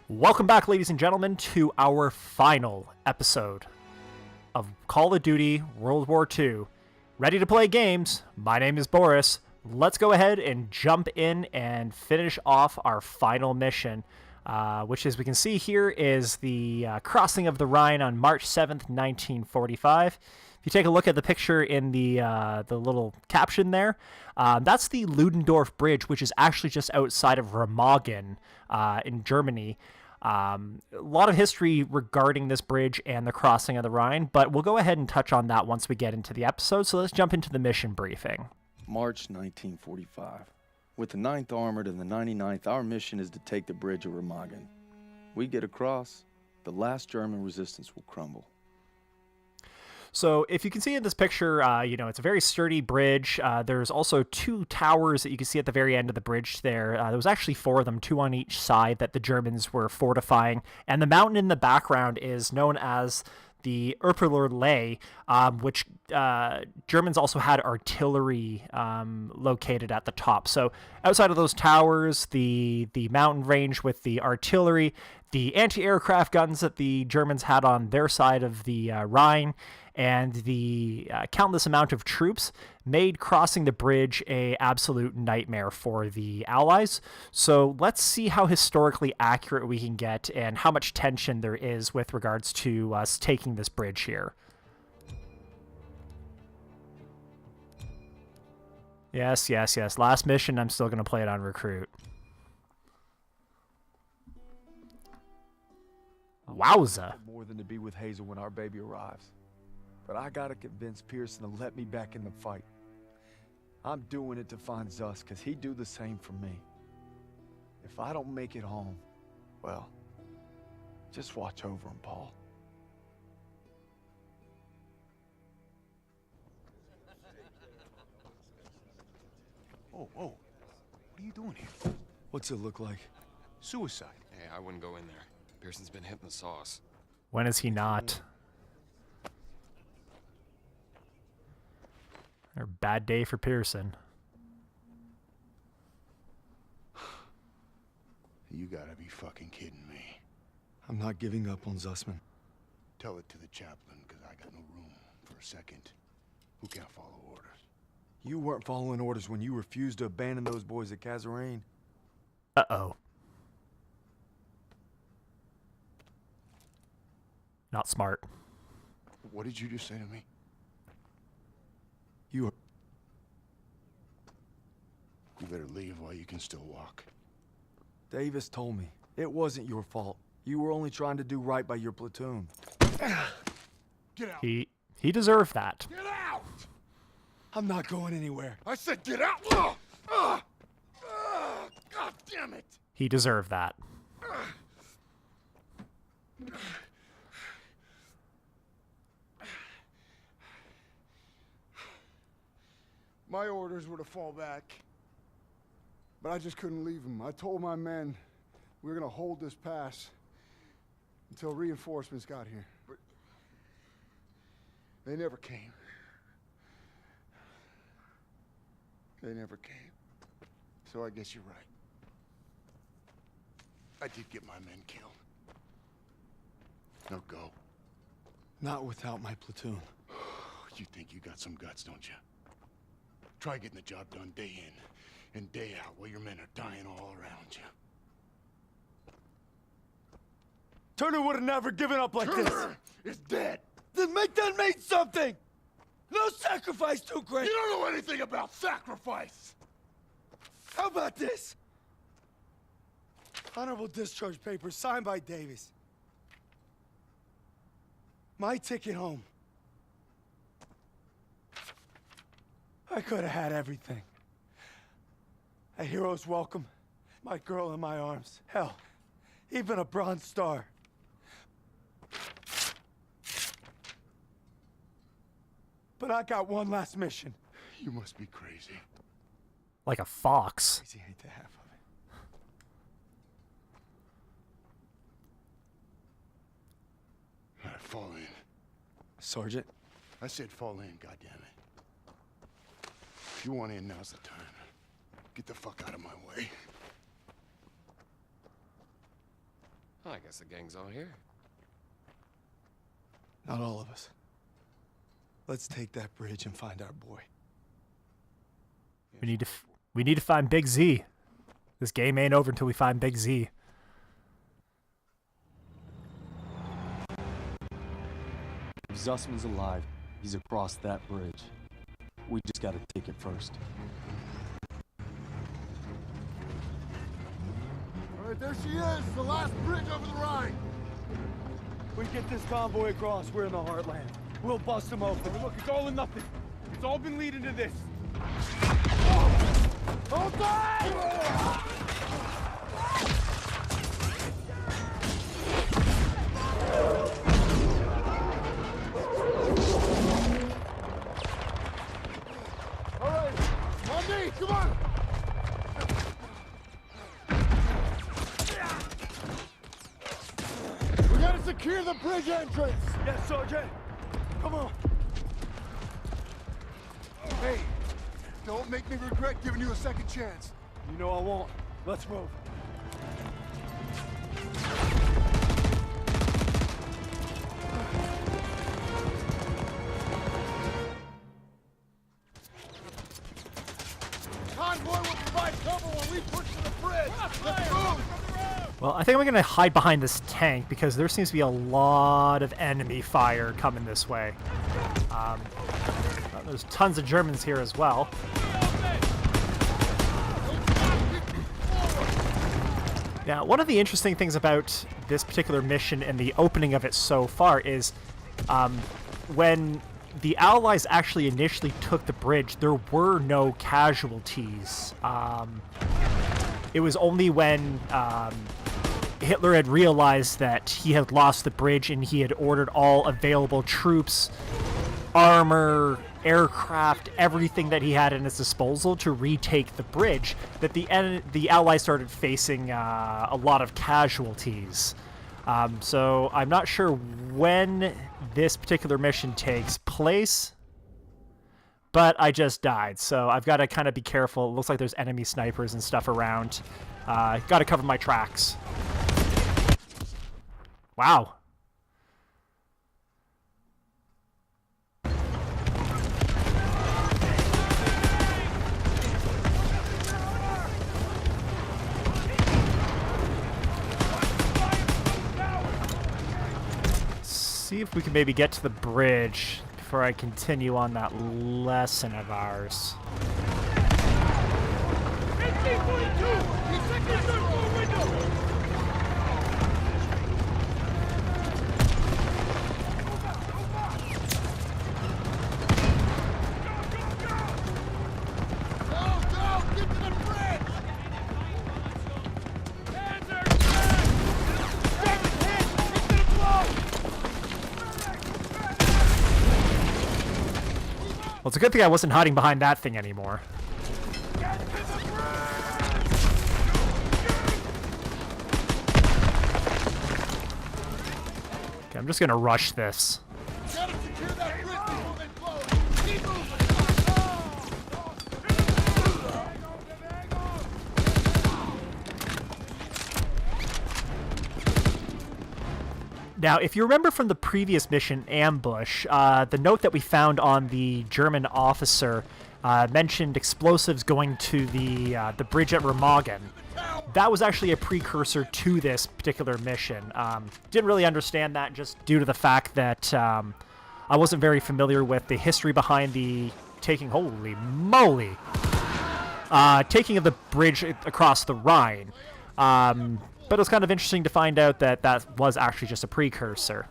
Welcome back, ladies and gentlemen, to our final episode of Call of Duty World War II. Ready to play games? My name is Boris. Let's go ahead and jump in and finish off our final mission, which, as we can see here, is the crossing of the Rhine on March 7th, 1945. If you take a look at the picture in the little caption there, that's the Ludendorff Bridge, which is actually just outside of Remagen in Germany. A lot of history regarding this bridge and the crossing of the Rhine, but we'll go ahead and touch on that once we get into the episode, so let's jump into the mission briefing. March 1945. With the 9th Armored and the 99th, our mission is to take the bridge of Remagen. We get across, the last German resistance will crumble. So if you can see in this picture, it's a very sturdy bridge. There's also two towers that you can see at the very end of the bridge there. There was actually 4 of them, 2 on each side, that the Germans were fortifying. And the mountain in the background is known as the Epilogue, which Germans also had artillery located at the top. So outside of those towers, the mountain range with the artillery, the anti-aircraft guns that the Germans had on their side of the Rhine, and the countless amount of troops made crossing the bridge a absolute nightmare for the Allies. So let's see how historically accurate we can get and how much tension there is with regards to us taking this bridge here. Yes. Last mission, I'm still going to play it on Recruit. Wowza. More than to be with Hazel when our baby arrives. But I gotta convince Pearson to let me back in the fight. I'm doing it to find Zus, because he'd do the same for me. If I don't make it home, well, just watch over him, Paul. Whoa, what are you doing here? What's it look like? Suicide. Hey, I wouldn't go in there. Pearson's been hitting the sauce. When is he not? Or bad day for Pearson. You gotta be fucking kidding me. I'm not giving up on Zussman. Tell it to the chaplain, because I got no room for a second. Who can't follow orders? You weren't following orders when you refused to abandon those boys at Kazarane. Uh-oh. Not smart. What did you just say to me? You better leave while you can still walk. Davis told me it wasn't your fault. You were only trying to do right by your platoon. Get out! He deserved that. Get out! I'm not going anywhere. I said get out! God damn it! He deserved that. My orders were to fall back, but I just couldn't leave them. I told my men we were gonna hold this pass until reinforcements got here. But they never came. They never came. So I guess you're right. I did get my men killed. Now go. Not without my platoon. You think you got some guts, don't you? Try getting the job done day in and day out while your men are dying all around you. Turner would have never given up like this. Turner is dead. Then make that mean something! No sacrifice too great! You don't know anything about sacrifice! How about this? Honorable discharge papers signed by Davis. My ticket home. I could have had everything. A hero's welcome, my girl in my arms. Hell, even a Bronze Star. But I got one last mission. You must be crazy. Like a fox. Crazy ain't the half of it. All right, fall in. Sergeant? I said fall in, goddammit. If you want in, now's the time. Get the fuck out of my way. I guess the gang's all here. Not all of us. Let's take that bridge and find our boy. We need to find Big Z. This game ain't over until we find Big Z. If Zussman's alive, he's across that bridge. We just gotta take it first. All right, there she is, the last bridge over the Rhine. We get this convoy across, we're in the heartland. We'll bust them open. Look, it's all or nothing. It's all been leading to this. Hold tight! All right, Monday, come on! We gotta secure the bridge entrance! Yes, Sergeant. Come on. Hey, don't make me regret giving you a second chance. You know I won't. Let's move. Convoy will provide cover while we push to the bridge. Let's move! Well, I think I'm going to hide behind this tank because there seems to be a lot of enemy fire coming this way. There's tons of Germans here as well. Now, one of the interesting things about this particular mission and the opening of it so far is when the Allies actually initially took the bridge, there were no casualties. It was only when Hitler had realized that he had lost the bridge and he had ordered all available troops, armor, aircraft, everything that he had in his disposal to retake the bridge, that the Allies started facing a lot of casualties. So I'm not sure when this particular mission takes place, but I just died, so I've got to kind of be careful. It looks like there's enemy snipers and stuff around. Got to cover my tracks. Wow. See if we can maybe get to the bridge before I continue on that lesson of ours. 1842! He's second third floor window! Well, it's a good thing I wasn't hiding behind that thing anymore. Okay, I'm just gonna rush this. Gotta secure that bridge before they blow it. Keep Now, if you remember from the previous mission, Ambush, the note that we found on the German officer mentioned explosives going to the bridge at Remagen. That was actually a precursor to this particular mission. Didn't really understand that just due to the fact that I wasn't very familiar with the history behind the taking, holy moly, taking of the bridge across the Rhine. But it was kind of interesting to find out that that was actually just a precursor.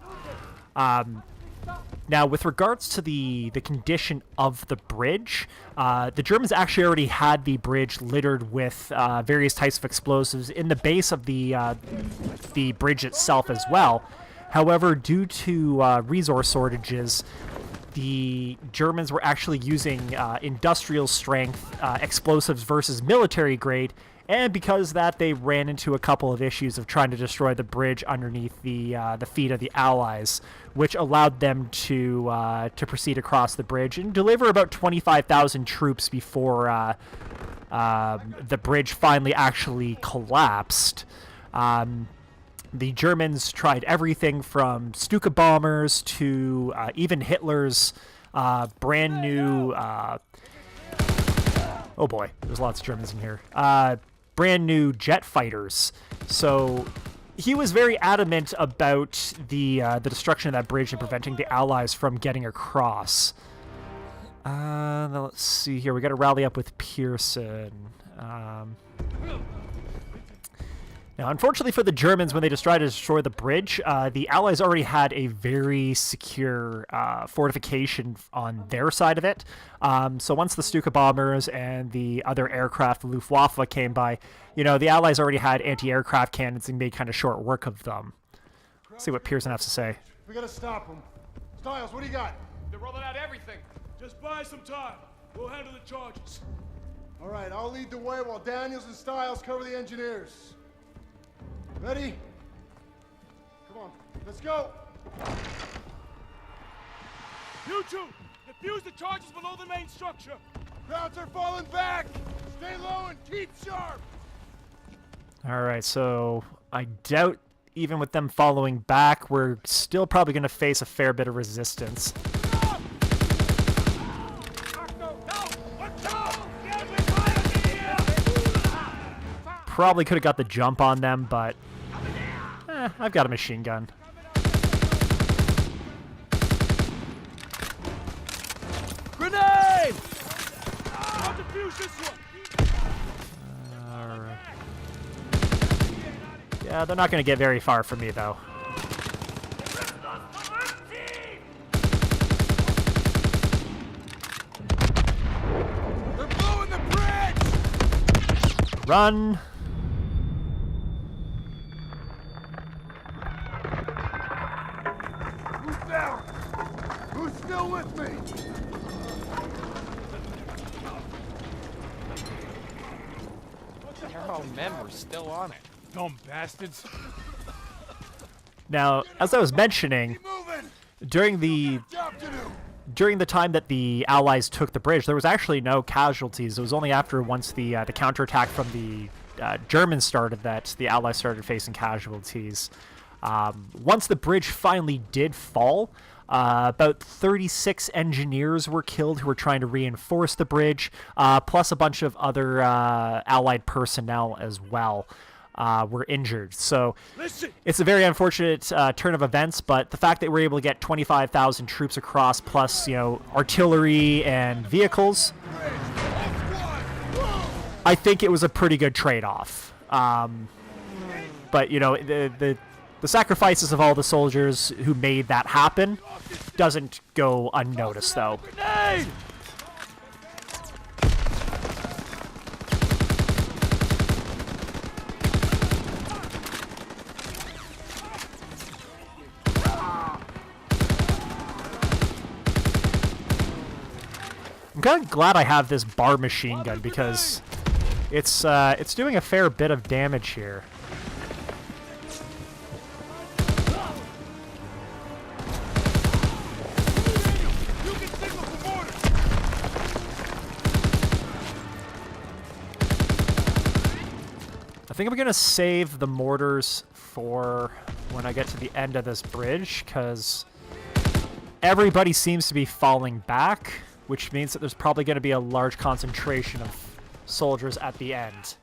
Now, with regards to the condition of the bridge, the Germans actually already had the bridge littered with various types of explosives in the base of the bridge itself as well. However, due to resource shortages, the Germans were actually using industrial strength explosives versus military grade. And because of that, they ran into a couple of issues of trying to destroy the bridge underneath the feet of the Allies, which allowed them to proceed across the bridge and deliver about 25,000 troops before the bridge finally actually collapsed. The Germans tried everything from Stuka bombers to even Hitler's brand new... oh boy, there's lots of Germans in here. Brand new jet fighters. So he was very adamant about the destruction of that bridge and preventing the Allies from getting across. Now let's see here. We got to rally up with Pearson. Now, unfortunately for the Germans, when they just tried to destroy the bridge, the Allies already had a very secure fortification on their side of it. So once the Stuka bombers and the other aircraft, the Luftwaffe, came by, the Allies already had anti-aircraft cannons and made kind of short work of them. Let's see what Pearson has to say. We gotta stop them. Stiles, what do you got? They're rolling out everything. Just buy some time. We'll handle the charges. All right, I'll lead the way while Daniels and Stiles cover the engineers. Ready? Come on, let's go. You two, defuse the charges below the main structure. Crowds are falling back. Stay low and keep sharp. All right, so I doubt even with them following back, we're still probably going to face a fair bit of resistance. Probably could have got the jump on them, but I've got a machine gun. Grenade! I'll defuse this one. All right. Yeah, they're not going to get very far from me, though. They're blowing the bridge! Run! Who's down? Who's still with me? Our own men were still on it. Dumb bastards. Now, as I was mentioning, during the time that the Allies took the bridge, there was actually no casualties. It was only after once the counterattack from the Germans started that the Allies started facing casualties. Once the bridge finally did fall, about 36 engineers were killed who were trying to reinforce the bridge, plus a bunch of other Allied personnel as well were injured. So it's a very unfortunate turn of events, but the fact that we're able to get 25,000 troops across, plus artillery and vehicles, I think it was a pretty good trade-off. But the sacrifices of all the soldiers who made that happen doesn't go unnoticed, though. Grenade! I'm kind of glad I have this bar machine gun because it's doing a fair bit of damage here. I think I'm going to save the mortars for when I get to the end of this bridge, because everybody seems to be falling back, which means that there's probably going to be a large concentration of soldiers at the end.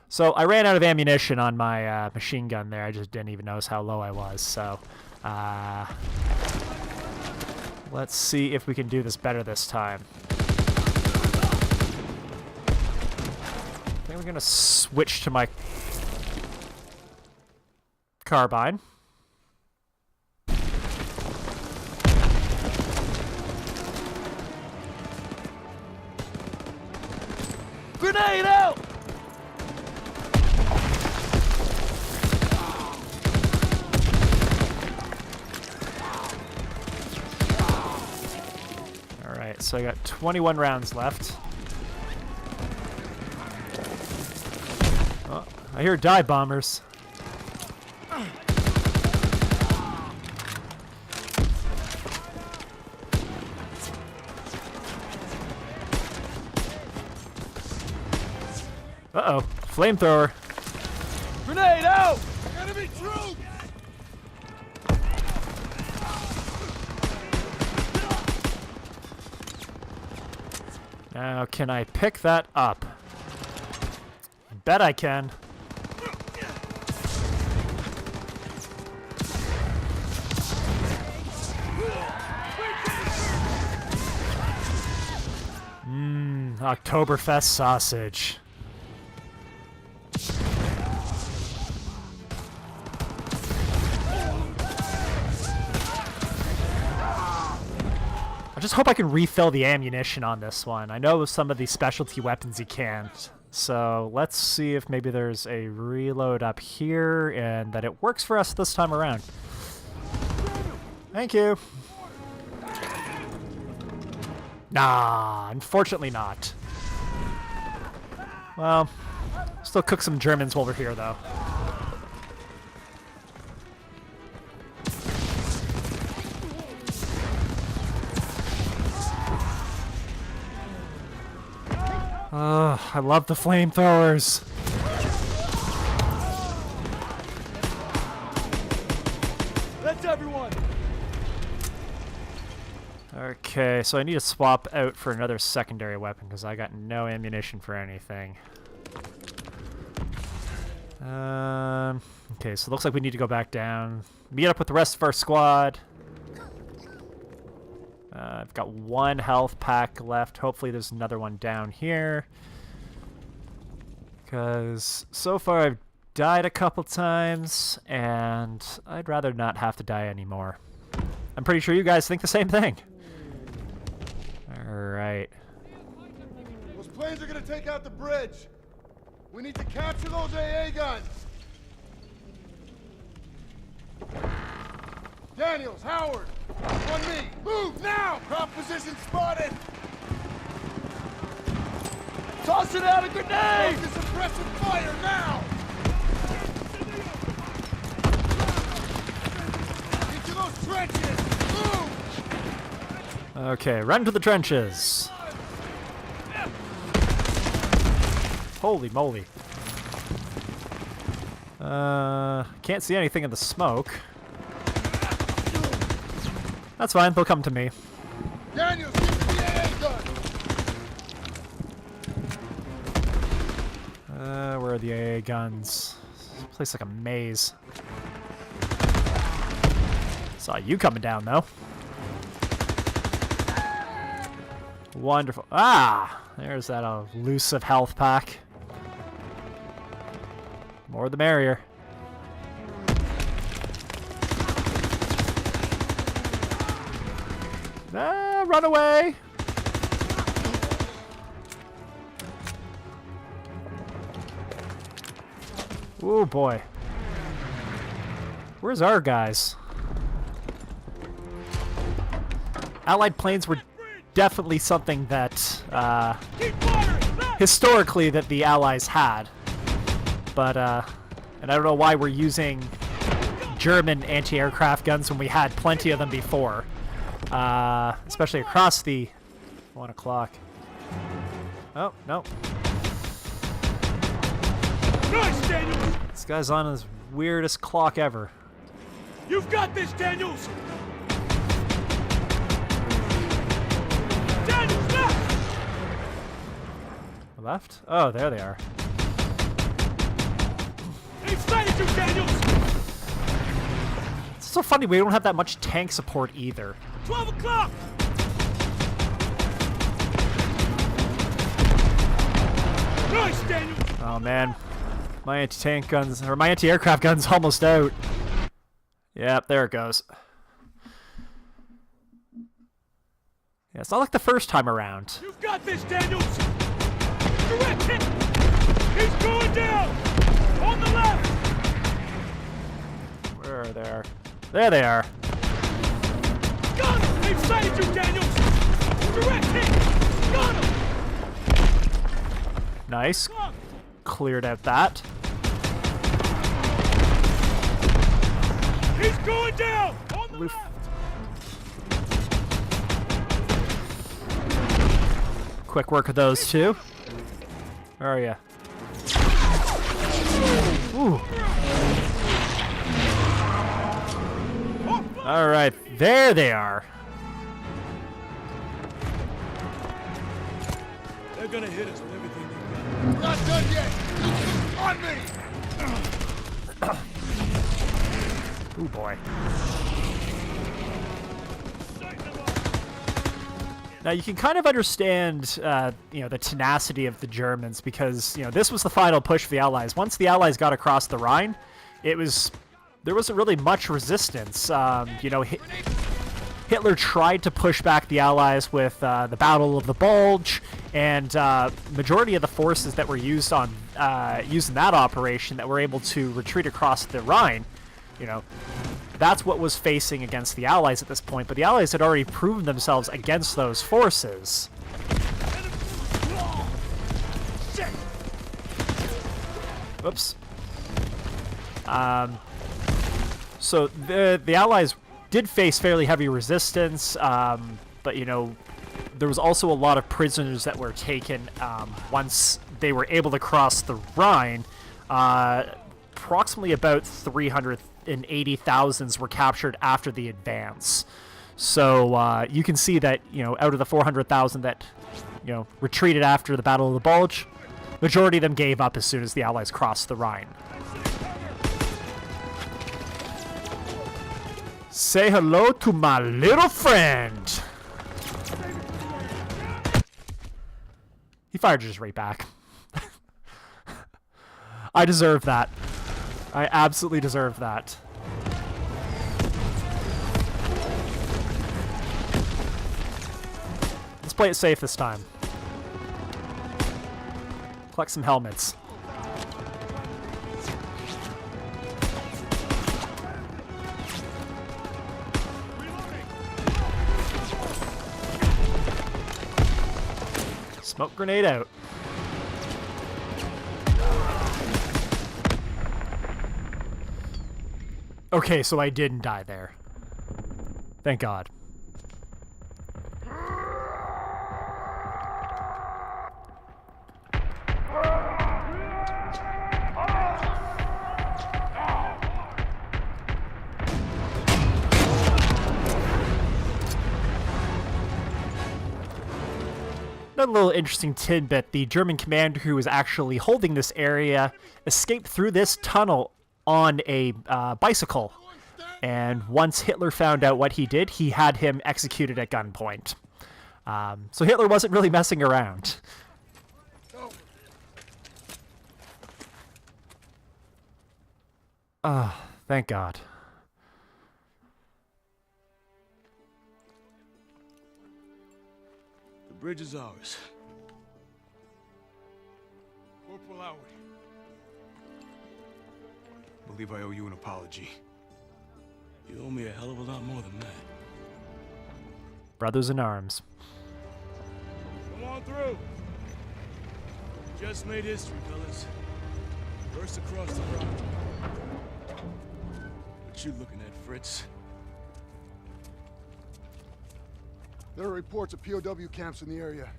So I ran out of ammunition on my machine gun there. I just didn't even notice how low I was. So let's see if we can do this better this time. I think we're going to switch to my carbine. Grenade out! Alright, so I got 21 rounds left. Oh, I hear dive bombers. Uh-oh, flamethrower. Grenade out! Enemy troops! Now, can I pick that up? I bet I can. Oktoberfest sausage. I just hope I can refill the ammunition on this one. I know with some of these specialty weapons you can't. So let's see if maybe there's a reload up here and that it works for us this time around. Thank you. Nah, unfortunately not. Well, still cook some Germans while we're here, though. I love the flamethrowers. That's everyone! Okay, so I need to swap out for another secondary weapon because I got no ammunition for anything. Okay, so it looks like we need to go back down, meet up with the rest of our squad. I've got one health pack left. Hopefully there's another one down here. Because so far I've died a couple times, and I'd rather not have to die anymore. I'm pretty sure you guys think the same thing. Alright. Those planes are gonna take out the bridge. We need to capture those AA guns. Daniels, Howard, on me. Move now! Crop position spotted. Toss it out a grenade! Focus suppressive fire now! Into those trenches! Move! Okay, run to the trenches. Holy moly. Can't see anything in the smoke. That's fine, they'll come to me. Daniels, get to the AA gun! Where are the AA guns? This place like a maze. Saw you coming down, though. Wonderful. Ah! There's that elusive health pack. More the merrier. Ah, run away! Oh boy. Where's our guys? Allied planes were definitely something that, historically that the Allies had. But, and I don't know why we're using German anti-aircraft guns when we had plenty of them before. Especially across the 1 o'clock. Oh, no. Nice, Daniels! This guy's on his weirdest clock ever. You've got this, Daniels! Daniels, left! Left? Oh, there they are. They've sighted you, Daniels! It's so funny, we don't have that much tank support either. 12 o'clock! Nice, Daniels! Oh man, my anti-tank guns, or my anti-aircraft guns almost out. Yep, there it goes. Yeah, it's not like the first time around. You've got this, Daniels! Direct hit! He's going down! On the left! Where are they? There they are. Got him! They've sighted you, Daniels! Direct hit! Got him! Nice. Cleared out that. He's going down! On the left! Quick work of those two. Where are you? Ooh. There they are. They're gonna hit us with everything they've got. Not done yet! On me! Oh boy. Now you can kind of understand, the tenacity of the Germans because, this was the final push for the Allies. Once the Allies got across the Rhine, there wasn't really much resistance. Hitler tried to push back the Allies with the Battle of the Bulge, and majority of the forces that were used on using that operation that were able to retreat across the Rhine, that's what was facing against the Allies at this point. But the Allies had already proven themselves against those forces. Oops. So the Allies did face fairly heavy resistance, but there was also a lot of prisoners that were taken once they were able to cross the Rhine. Approximately about 380,000 were captured after the advance. So you can see that out of the 400,000 that retreated after the Battle of the Bulge, majority of them gave up as soon as the Allies crossed the Rhine. Say hello to my little friend. He fired just right back. I deserve that. I absolutely deserve that. Let's play it safe this time. Collect some helmets. Smoke grenade out. Okay, so I didn't die there. Thank God. Another little interesting tidbit, the German commander who was actually holding this area escaped through this tunnel on a bicycle. And once Hitler found out what he did, he had him executed at gunpoint. So Hitler wasn't really messing around. Thank God. The bridge is ours. Corporal Howard. I believe I owe you an apology. You owe me a hell of a lot more than that. Brothers in arms. Come on through. Just made history, fellas. First across the Rhine. What you looking at, Fritz? There are reports of POW camps in the area.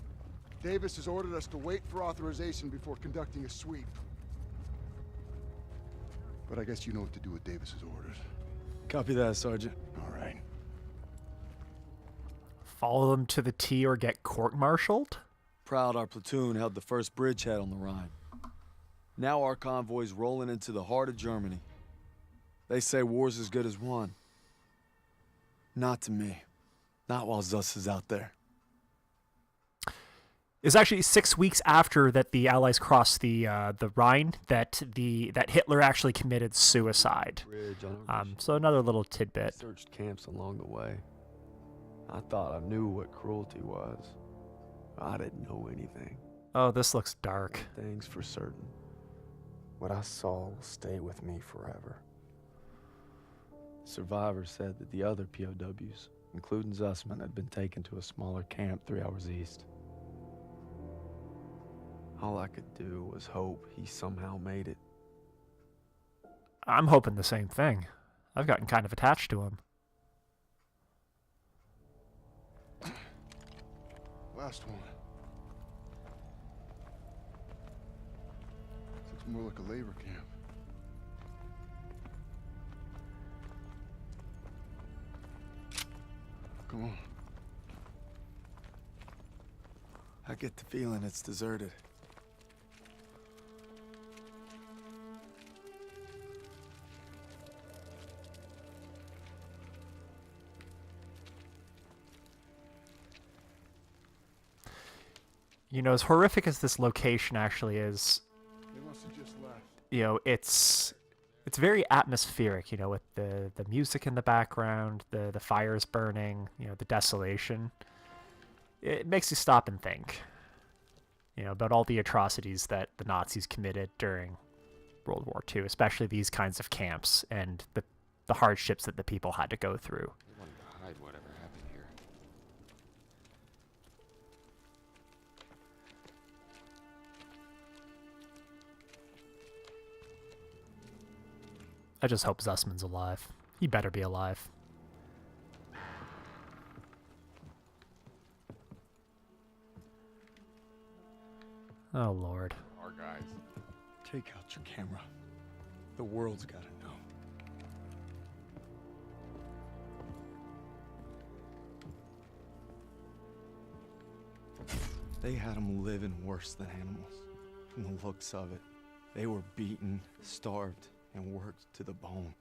Davis has ordered us to wait for authorization before conducting a sweep. But I guess you know what to do with Davis's orders. Copy that, Sergeant. All right. Follow them to the T or get court-martialed? Proud our platoon held the first bridgehead on the Rhine. Now our convoy's rolling into the heart of Germany. They say war's as good as won. Not to me. Not while Zuss is out there. It's actually 6 weeks after that the Allies crossed the Rhine that Hitler actually committed suicide. Bridge on our mission. So another little tidbit. Searched camps along the way. I thought I knew what cruelty was. I didn't know anything. Oh, this looks dark. Things for certain. What I saw will stay with me forever. Survivors said that the other POWs, including Zussman, had been taken to a smaller camp 3 hours east. All I could do was hope he somehow made it. I'm hoping the same thing. I've gotten kind of attached to him. Last one. Looks more like a labor camp. Come on. I get the feeling it's deserted. You know, as horrific as this location actually is, They must have just left. you know, it's very atmospheric, you know, with the music in the background, the fires burning, you know, the desolation. It makes you stop and think, you know, about all the atrocities that the Nazis committed during World War II, especially these kinds of camps and the hardships that the people had to go through. I wanted to hide whatever happened here. I just hope Zussman's alive. He better be alive. Oh, Lord. Our guys. Take out your camera. The world's gotta know. They had them living worse than animals. From the looks of it, they were beaten, starved, and worked to the bone.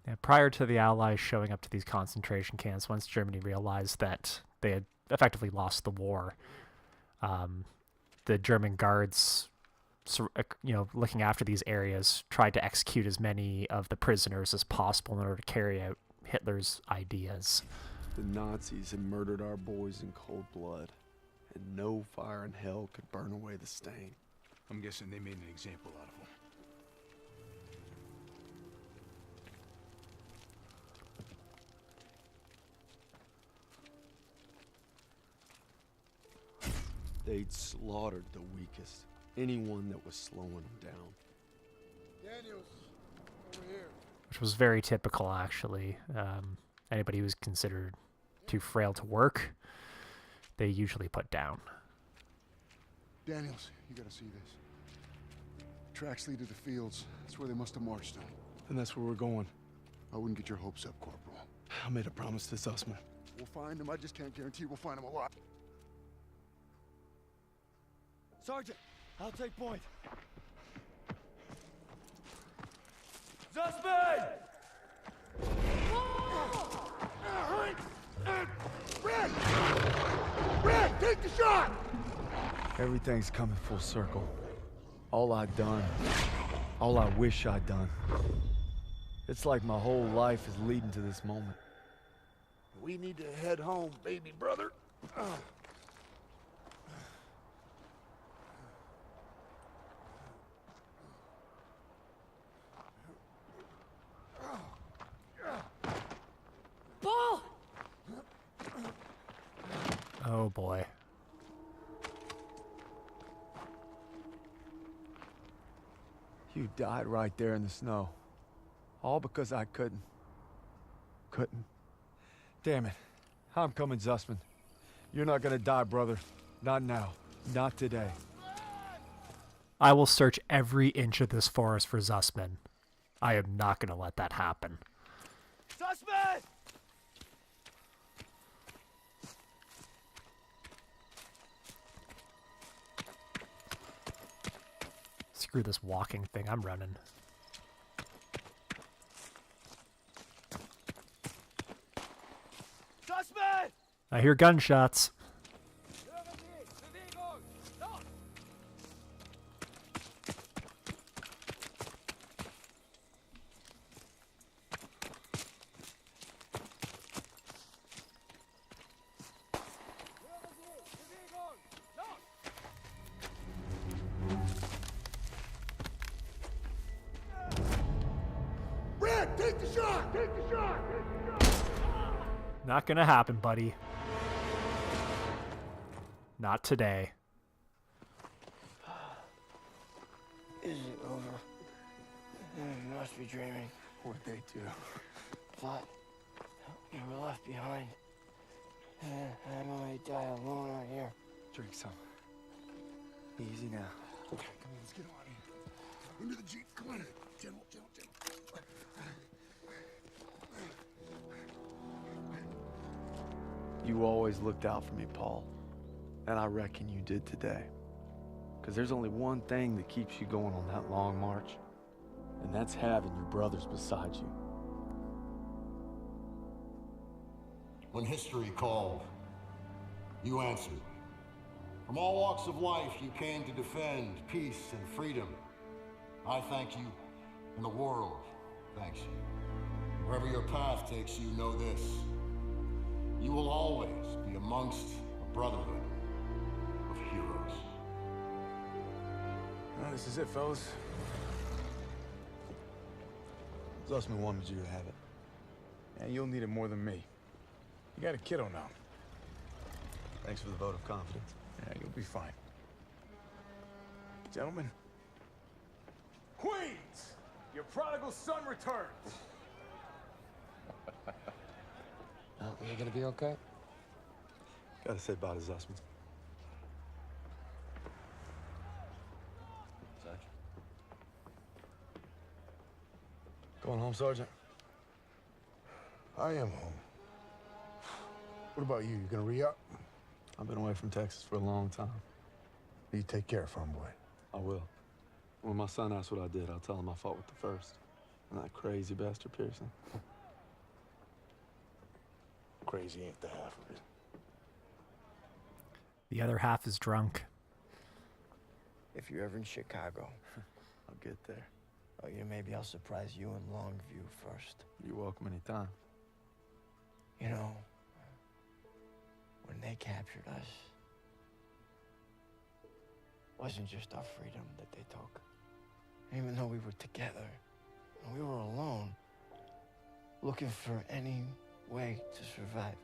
Yeah, prior to the Allies showing up to these concentration camps, once Germany realized that they had effectively lost the war, the German guards, you know, looking after these areas, tried to execute as many of the prisoners as possible in order to carry out Hitler's ideas. The Nazis had murdered our boys in cold blood, and no fire in hell could burn away the stain. I'm guessing they made an example out of him. They'd slaughtered the weakest, anyone that was slowing them down. Daniels, over here. Which was very typical, actually. Anybody who was considered too frail to work, they usually put down. Daniels, you gotta see this. Tracks lead to the fields. That's where they must have marched on. And that's where we're going. I wouldn't get your hopes up, Corporal. I made a promise to Zussman. We'll find them. I just can't guarantee we'll find them alive. Sergeant, I'll take point. Zussman! Red! Red, take the shot! Everything's coming full circle. All I've done, all I wish I'd done. It's like my whole life is leading to this moment. We need to head home, baby brother. Paul! Oh boy. You died right there in the snow. All because I couldn't. Damn it. I'm coming, Zussman. You're not gonna die, brother. Not now. Not today. I will search every inch of this forest for Zussman. I am not going to let that happen. Zussman! Screw this walking thing, I'm running. Zussman! I hear gunshots. Red, take the shot! Take the shot! Take the shot! Not gonna happen, buddy. Not today. Is it over? You must be dreaming. What'd they do? What? You were left behind. And I'm going to die alone out here. Drink some. Easy now. Okay, come on, let's get on here. Into the Jeep, come on. General. You always looked out for me, Paul. And I reckon you did today. Because there's only one thing that keeps you going on that long march. And that's having your brothers beside you. When history called, you answered. From all walks of life, you came to defend peace and freedom. I thank you, and the world thanks you. Wherever your path takes you, know this. You will always be amongst a brotherhood of heroes. Well, this is it, fellas. Zussman wanted you to have it. And you'll need it more than me. You got a kiddo now. Thanks for the vote of confidence. Yeah, you'll be fine. Gentlemen. Queens! Your prodigal son returns! You gonna be okay? Gotta say bye to Zussman. Sarge? Going home, Sergeant? I am home. What about you? You gonna re-up? I've been away from Texas for a long time. You take care, farm boy. I will. When my son asks what I did, I'll tell him I fought with the first. And that crazy bastard Pearson. Crazy ain't the half of it. The other half is drunk. If you're ever in Chicago, I'll get there. oh, yeah, maybe I'll surprise you in Longview first. You're welcome anytime. You know, when they captured us, it wasn't just our freedom that they took. Even though we were together, and we were alone, looking for any way to survive.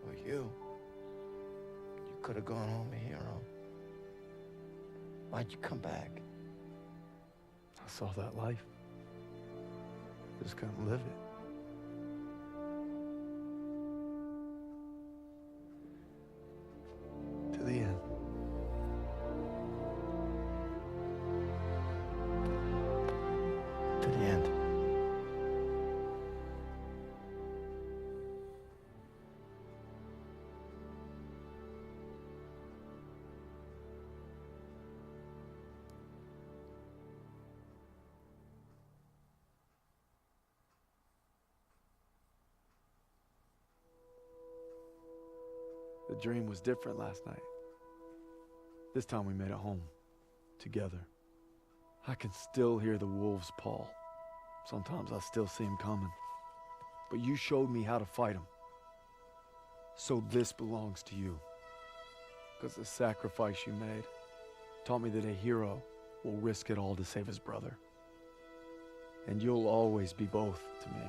But you could have gone home a hero. Why'd you come back? I saw that life. Just couldn't live it. To the end. To the end. The dream was different last night. This time we made it home. Together. I can still hear the wolves, Paul. Sometimes I still see them coming. But you showed me how to fight them. So this belongs to you. Because the sacrifice you made taught me that a hero will risk it all to save his brother. And you'll always be both to me.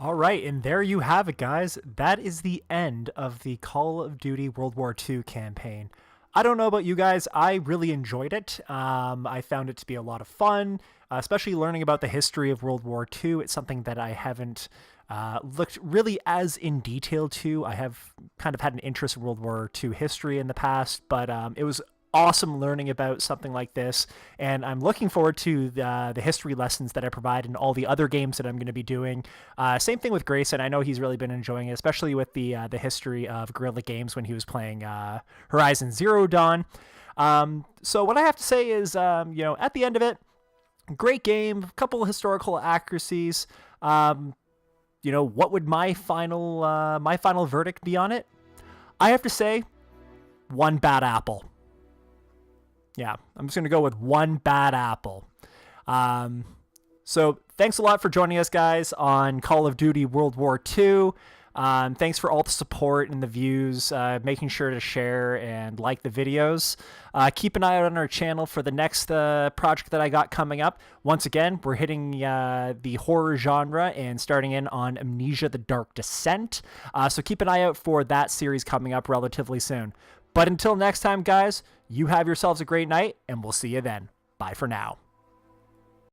All right, and there you have it, guys. That is the end of the Call of Duty World War II campaign. I don't know about you guys, I really enjoyed it. I found it to be a lot of fun, especially learning about the history of World War II. It's something that I haven't looked really as in detail to. I have kind of had an interest in World War II history in the past, but it was awesome learning about something like this, and I'm looking forward to the history lessons that I provide in all the other games that I'm going to be doing. Same thing with Grayson. I know he's really been enjoying it, especially with the history of Guerrilla Games when he was playing Horizon Zero Dawn. So what I have to say is, at the end of it, great game, a couple of historical accuracies. What would my final verdict be on it? I have to say, one bad apple. Yeah, I'm just going to go with one bad apple. So thanks a lot for joining us, guys, on Call of Duty World War II. Thanks for all the support and the views, making sure to share and like the videos. Keep an eye out on our channel for the next project that I got coming up. Once again, we're hitting the horror genre and starting in on Amnesia: The Dark Descent. So keep an eye out for that series coming up relatively soon. But until next time, guys, you have yourselves a great night, and we'll see you then. Bye for now.